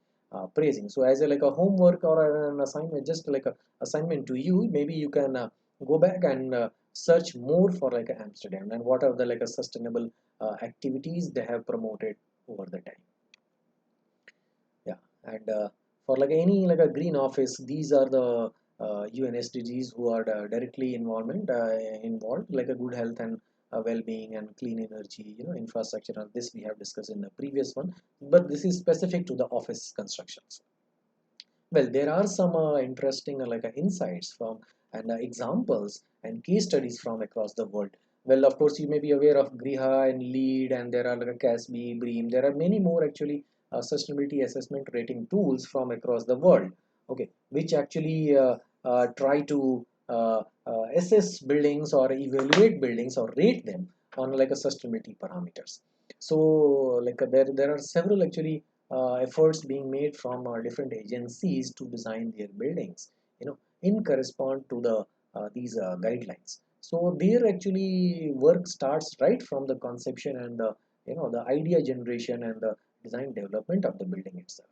praising. So as a like a homework or an assignment, just like a assignment to you, maybe you can go back and search more for like Amsterdam and what are the like a sustainable activities they have promoted over the time. Yeah, and for like any like a green office, these are the UN SDGs who are directly involved, like a good health and well-being and clean energy, infrastructure. And this we have discussed in the previous one, but this is specific to the office constructions. Well, there are some interesting like insights from and examples and case studies from across the world. Well, of course, you may be aware of Griha and LEED, and there are like a CASB, BREEAM. There are many more actually sustainability assessment rating tools from across the world. Okay, which actually try to assess buildings or evaluate buildings or rate them on like a sustainability parameters. So, like there are several actually efforts being made from different agencies to design their buildings, in correspond to the these guidelines. So their actually work starts right from the conception and the idea generation and the design development of the building itself.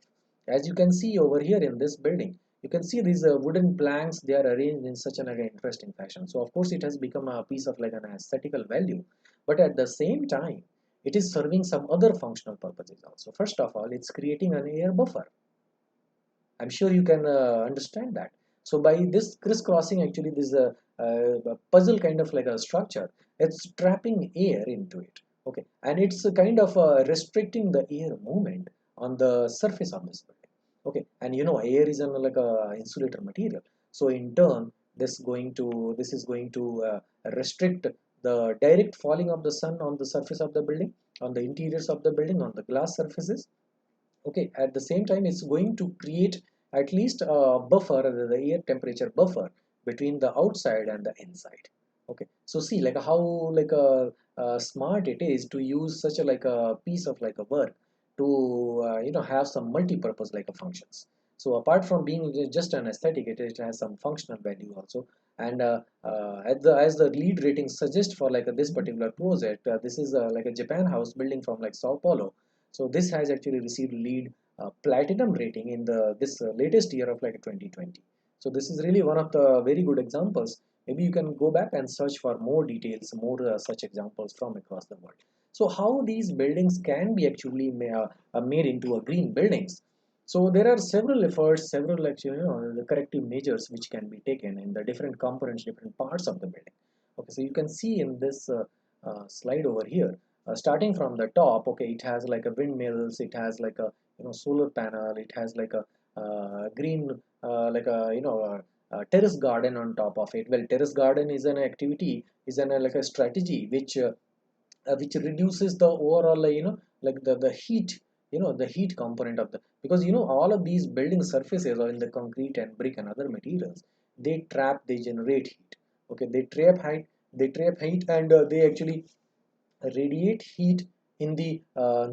As you can see over here in this building, you can see these wooden planks, they are arranged in such an interesting fashion. So of course it has become a piece of like an aesthetical value, but at the same time it is serving some other functional purposes also. First of all, it's creating an air buffer. I'm sure you can understand that. So by this crisscrossing, actually, this puzzle kind of like a structure, it's trapping air into it. Okay, and it's a kind of restricting the air movement on the surface of this building. Okay, and air is like a insulator material. So in turn, this is going to restrict the direct falling of the sun on the surface of the building, on the interiors of the building, on the glass surfaces. Okay, at the same time it's going to create at least a buffer, the air temperature buffer between the outside and the inside. Okay, so see like how like smart it is to use such a like a piece of like a work to have some multi-purpose like a functions. So apart from being just an aesthetic, it has some functional value also. And as the lead rating suggests for like this particular project, this is like a Japan house building from like Sao Paulo. So this has actually received lead platinum rating in the this latest year of like 2020. So this is really one of the very good examples. Maybe you can go back and search for more details, more such examples from across the world. So how these buildings can be actually made into a green buildings. So there are several efforts, several actually the corrective measures which can be taken in the different components, different parts of the building. Okay, so you can see in this slide over here, starting from the top. Okay, it has like a windmills, it has like a solar panel, it has like a green like a terrace garden on top of it. Well, terrace garden is an activity, is an like a strategy which reduces the overall like the heat, the heat component of the, because all of these building surfaces or in the concrete and brick and other materials, they generate heat. Okay, they trap heat, and they actually radiate heat in the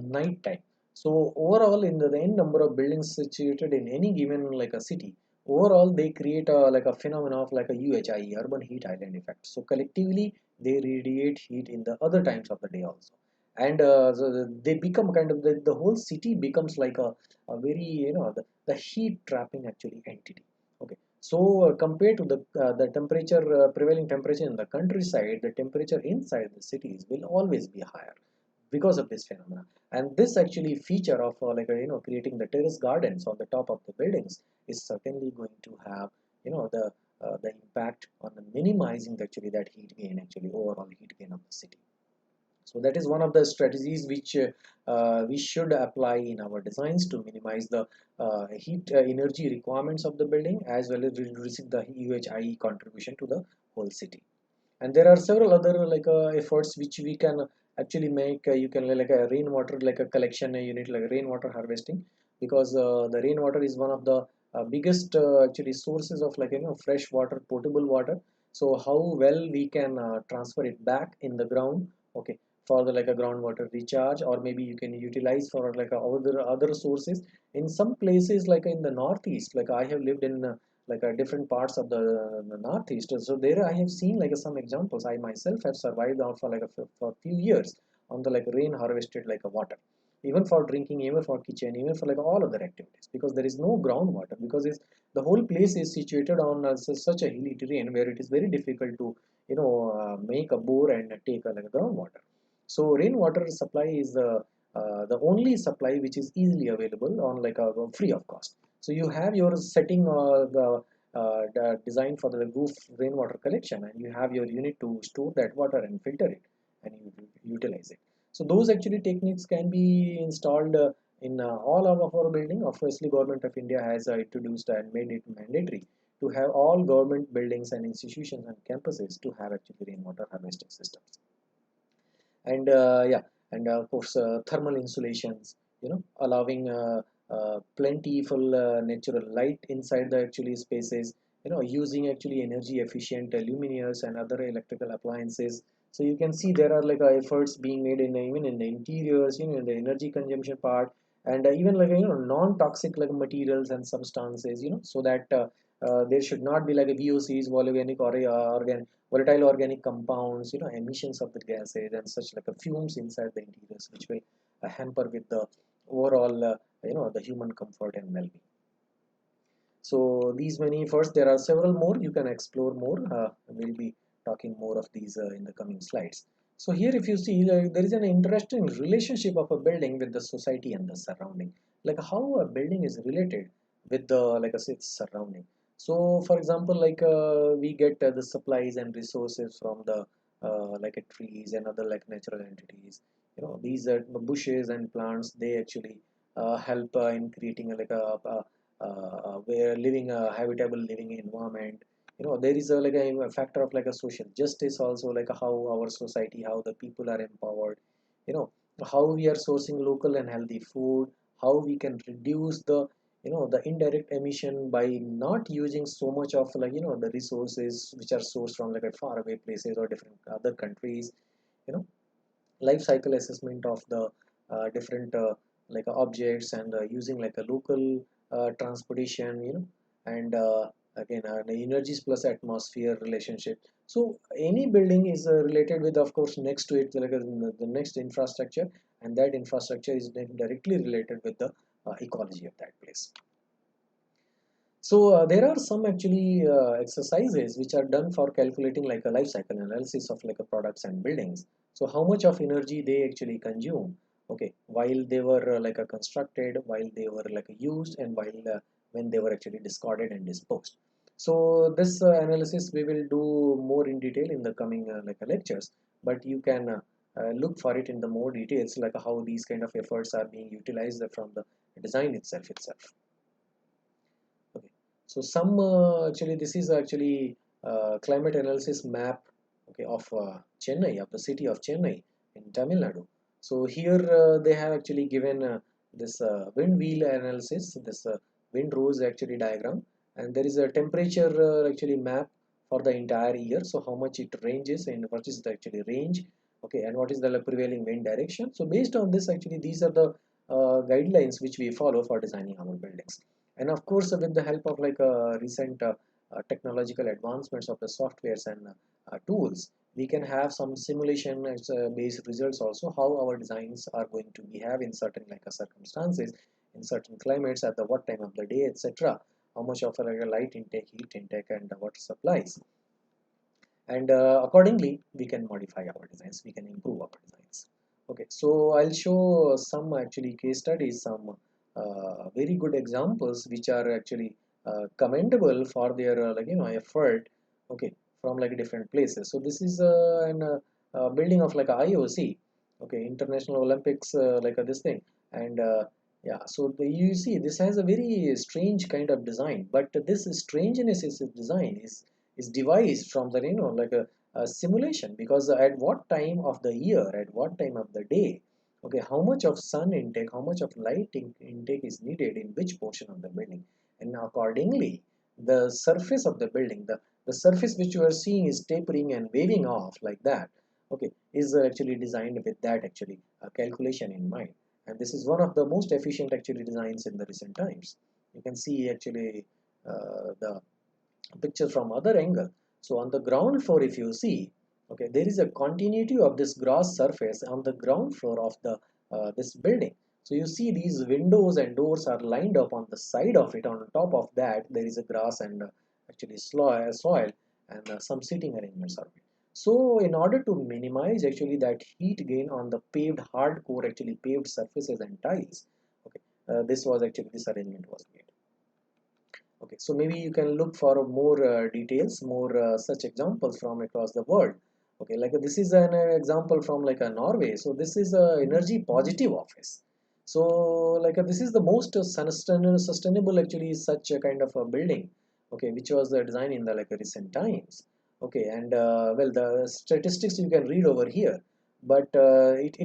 night time. So overall, in the n number of buildings situated in any given like a city, overall they create a like a phenomenon of like a UHI, urban heat island effect. So collectively they radiate heat in the other times of the day also, and so they become kind of the whole city becomes like a very the heat trapping actually entity. Okay, so compared to the temperature, prevailing temperature in the countryside, the temperature inside the cities will always be higher because of this phenomena. And this actually feature of like creating the terrace gardens on the top of the buildings is certainly going to have the impact on the minimizing actually that heat gain, actually overall heat gain of the city. So that is one of the strategies which we should apply in our designs to minimize the heat energy requirements of the building, as well as reducing the UHI contribution to the whole city. And there are several other like efforts which we can actually make. You can like a rainwater like a collection unit, like rainwater harvesting, because the rainwater is one of the biggest actually sources of like fresh water, potable water. So how well we can transfer it back in the ground. Okay, for the like a groundwater recharge, or maybe you can utilize for like other sources. In some places like in the northeast, like I have lived in like different parts of the northeast. So there I have seen like some examples. I myself have survived on for like for a few years on the like rain harvested like a water, even for drinking, even for kitchen, even for like all other activities, because there is no groundwater, because it's the whole place is situated on such a hilly terrain where it is very difficult to make a bore and take like a groundwater. So rainwater supply is the only supply which is easily available on like a free of cost. So you have your setting the design for the roof rainwater collection, and you have your unit to store that water and filter it, and you utilize it. So those actually techniques can be installed in all of our building. Obviously, Government of India has introduced and made it mandatory to have all government buildings and institutions and campuses to have actually rainwater harvesting systems. And yeah, and of course thermal insulations, allowing plentiful natural light inside the actually spaces, using actually energy efficient luminaires and other electrical appliances. So you can see there are like efforts being made in even in the interiors, in the energy consumption part, and even like non-toxic like materials and substances, so that there should not be like a VOCs, volatile volatile organic compounds, emissions of the gases and such like a fumes inside the interiors, which will hamper with the overall, the human comfort and well-being. So these many first, there are several more. You can explore more. We'll be talking more of these in the coming slides. So here, if you see, like, there is an interesting relationship of a building with the society and the surrounding, like how a building is related with the like its surrounding. So, for example, like we get the supplies and resources from the like trees and other like natural entities. These bushes and plants. They actually help in creating like a where living a habitable living environment. there is a factor of like a social justice also, like how our society, how the people are empowered, you know how we are sourcing local and healthy food, how we can reduce the indirect emission by not using so much of the resources which are sourced from like a faraway places or different other countries. you know Life cycle assessment of the different objects, and using like a local transportation, and again the energies plus atmosphere relationship. So any building is related with, of course, next to it, like the next infrastructure, and that infrastructure is then directly related with the ecology of that place. So there are some actually exercises which are done for calculating like a life cycle analysis of like a products and buildings. So how much of energy they actually consume, okay, while they were constructed, while they were used, and while when they were actually discarded and disposed. So this analysis we will do more in detail in the coming lectures, but you can look for it in the more details, like how these kind of efforts are being utilized from the design itself. Okay. So some actually this is actually climate analysis map, okay, of Chennai, of the city of Chennai in Tamil Nadu. So here they have actually given this wind wheel analysis, this wind rose actually diagram, and there is a temperature actually map for the entire year. So how much it ranges and what is the actually range, okay, and what is the prevailing wind direction. So based on this, actually these are the guidelines which we follow for designing our buildings. And of course, with the help of recent technological advancements of the softwares and tools, we can have some simulation based results also, how our designs are going to behave in certain circumstances, in certain climates, at the what time of the day, etc., how much of a light intake, heat intake, and water supplies. And accordingly we can modify our designs, we can improve our designs. Okay, so I'll show some actually case studies, some very good examples which are actually commendable for their effort, okay, from different places. So this is an building of IOC, okay, International Olympics, this thing. And yeah, so you see this has a very strange kind of design, but this strangeness is design is devised from the a simulation, because at what time of the year, at what time of the day, okay, how much of sun intake, how much of light intake is needed in which portion of the building, and accordingly the surface of the building, the surface which you are seeing is tapering and waving off like that, okay, is actually designed with that actually calculation in mind. And this is one of the most efficient actually designs in the recent times. You can see actually the picture from other angle. So on the ground floor, if you see, okay, there is a continuity of this grass surface on the ground floor of the this building. So you see these windows and doors are lined up on the side of it. On top of that, there is a grass and actually soil and some seating arrangements are made. So in order to minimize actually that heat gain on the paved hardcore actually paved surfaces and tiles, okay, this was actually this arrangement was made. Okay, so maybe you can look for more details, more such examples from across the world. Okay, like this is an example from like a Norway. So this is a energy positive office. So this is the most sustainable actually such a kind of a building. Okay, which was designed in the recent times. Okay, and well, the statistics you can read over here, but it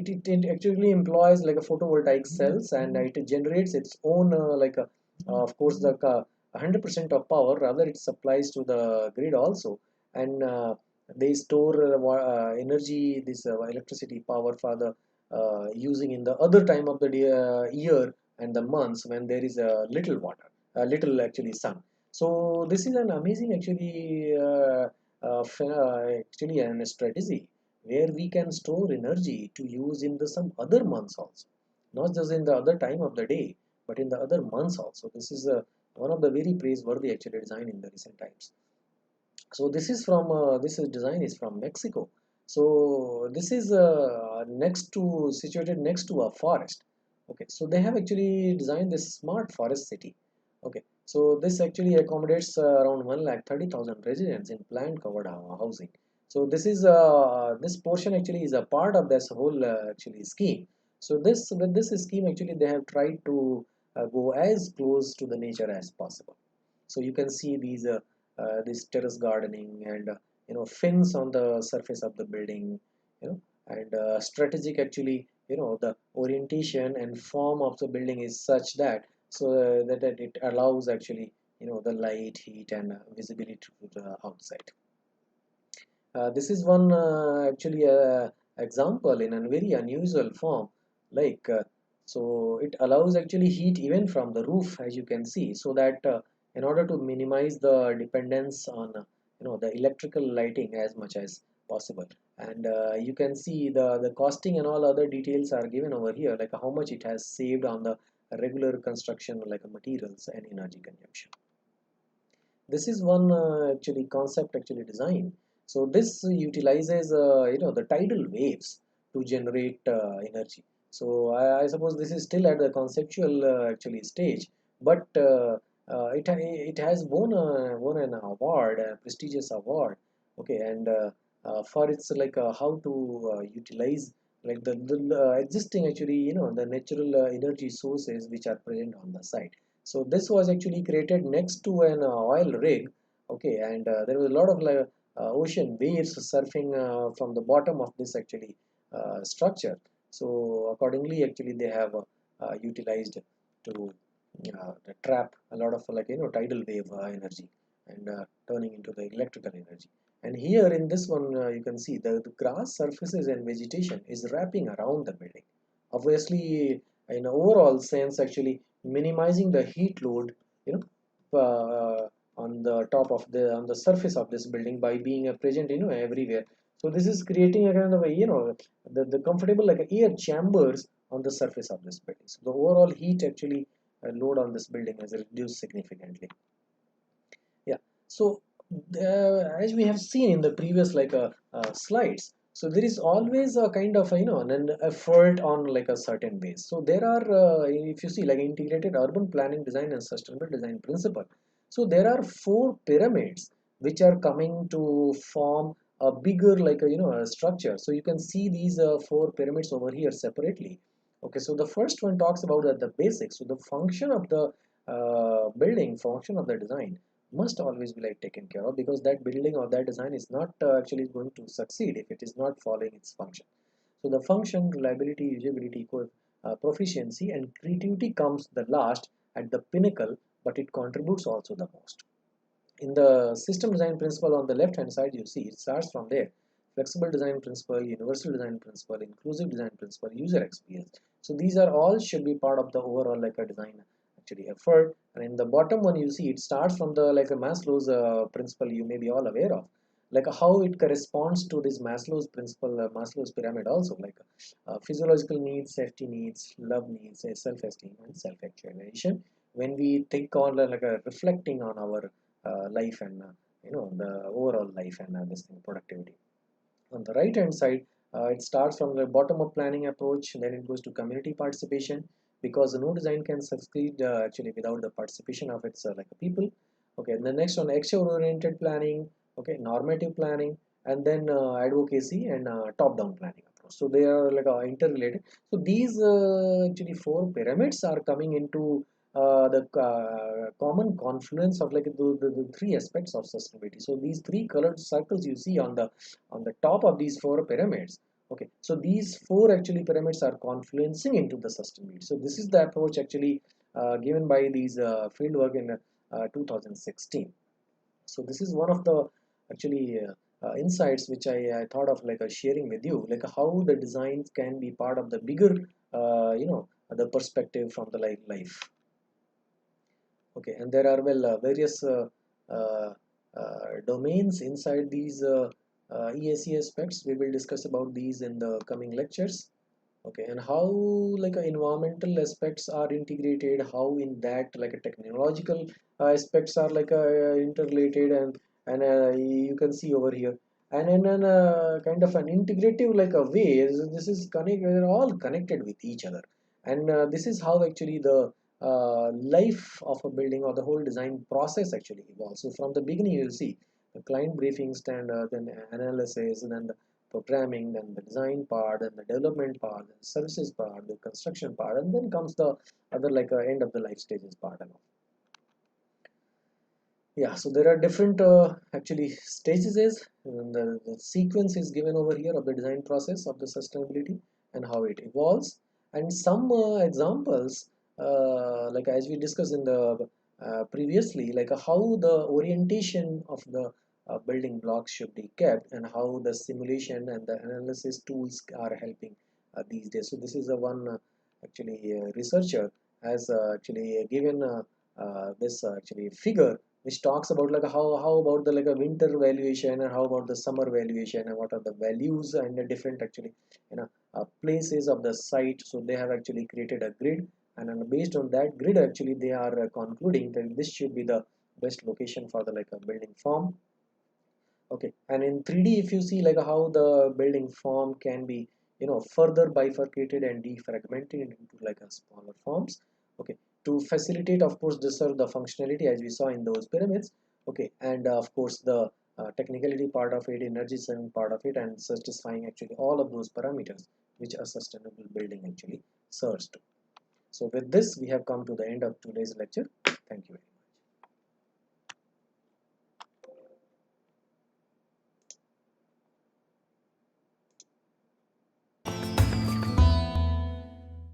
actually employs like a photovoltaic cells, and it generates its own of course the 100% of power, rather it supplies to the grid also. And they store energy, this electricity power for the using in the other time of the day, year and the months when there is a little water, little actually sun. So this is an amazing actually actually an strategy where we can store energy to use in the some other months also, not just in the other time of the day, but in the other months also. This is a one of the very praiseworthy actually design in the recent times. So this is from this is design is from Mexico. So this is next to situated next to a forest. Okay, so they have actually designed this smart forest city. Okay, so this actually accommodates around 1,30,000 residents in planned covered housing. So this is this portion actually is a part of this whole actually scheme. So this with this scheme actually they have tried to go as close to the nature as possible. So you can see these this terrace gardening, and fins on the surface of the building, and strategic actually, the orientation and form of the building is such that, that it allows actually, the light, heat, and visibility to the outside. This is one actually example in a very unusual form, like so it allows actually heat even from the roof, as you can see, so that in order to minimize the dependence on the electrical lighting as much as possible. And you can see the costing and all other details are given over here, like how much it has saved on the regular construction, like materials and energy consumption. This is one actually concept actually design. So this utilizes the tidal waves to generate energy. So I suppose this is still at the conceptual actually stage, but it has won an award, a prestigious award. Okay, and for its like how to utilize like the existing actually, the natural energy sources which are present on the site. So this was actually created next to an oil rig. Okay, and there was a lot of like ocean waves surfing from the bottom of this actually structure. So accordingly, actually they have utilized to trap a lot of like tidal wave energy, and turning into the electrical energy. And here in this one, you can see the grass surfaces and vegetation is wrapping around the building. Obviously, in overall sense, actually minimizing the heat load, you on the top of on the surface of this building by being present, everywhere. So this is creating a kind of a, the comfortable like air chambers on the surface of this building. So the overall heat actually load on this building has reduced significantly. Yeah. So as we have seen in the previous like slides, so there is always a kind of an effort on like a certain base. So there are if you see like integrated urban planning design and sustainable design principle. So there are four pyramids which are coming to form a bigger like a structure. So you can see these four pyramids over here separately. Okay, so the first one talks about the basics. So the function of the building, function of the design must always be like taken care of, because that building or that design is not actually going to succeed if it is not following its function. So the function, reliability, usability, proficiency, and creativity comes the last at the pinnacle, but it contributes also the most. In the system design principle on the left hand side, you see it starts from there: flexible design principle, universal design principle, inclusive design principle, user experience. So these are all should be part of the overall like a design actually effort. And in the bottom one, you see it starts from the like a Maslow's principle, you may be all aware of, like how it corresponds to this Maslow's principle, Maslow's pyramid also, like physiological needs, safety needs, love needs, self-esteem, and self-actualization. When we think on like a reflecting on our life and the overall life and this thing, productivity. On the right hand side, it starts from the bottom up planning approach, then it goes to community participation, because no design can succeed actually without the participation of its like people. Okay, and the next one, action oriented planning, okay, normative planning, and then advocacy and top down planning approach. So they are like interrelated. So these actually four pyramids are coming into the common confluence of like the three aspects of sustainability. So these three colored circles you see on the top of these four pyramids. Okay, so these four actually pyramids are confluencing into the sustainability. So this is the approach actually given by these field work in 2016. So this is one of the actually insights which I thought of like sharing with you, like how the designs can be part of the bigger the perspective from the life. Okay, and there are well various uh, domains inside these EAC aspects. We will discuss about these in the coming lectures. Okay, and how like environmental aspects are integrated, how in that like a technological aspects are like interrelated, and you can see over here, and in an kind of an integrative like a way, this is connect, they're all connected with each other. And this is how actually the life of a building or the whole design process actually evolves. So from the beginning, you'll see the client briefing standard, then analysis, and then the programming, then the design part, then the development part, the services part, the construction part, and then comes the other like end of the life stages part and all. Yeah, so there are different actually stages is the sequence is given over here of the design process of the sustainability and how it evolves, and some examples like as we discussed in the previously, like how the orientation of the building blocks should be kept and how the simulation and the analysis tools are helping these days. So this is a one actually researcher has actually given this actually figure which talks about like how about the like a winter valuation and how about the summer valuation and what are the values and the different actually places of the site. So they have actually created a grid, and then based on that grid actually they are concluding that this should be the best location for the like a building form. Okay, and in 3D if you see like how the building form can be further bifurcated and defragmented into like a smaller forms. Okay, to facilitate of course this serve the functionality as we saw in those pyramids. Okay, and of course the technicality part of it, energy saving part of it, and satisfying actually all of those parameters which a sustainable building actually serves to. So with this we have come to the end of today's lecture. Thank you.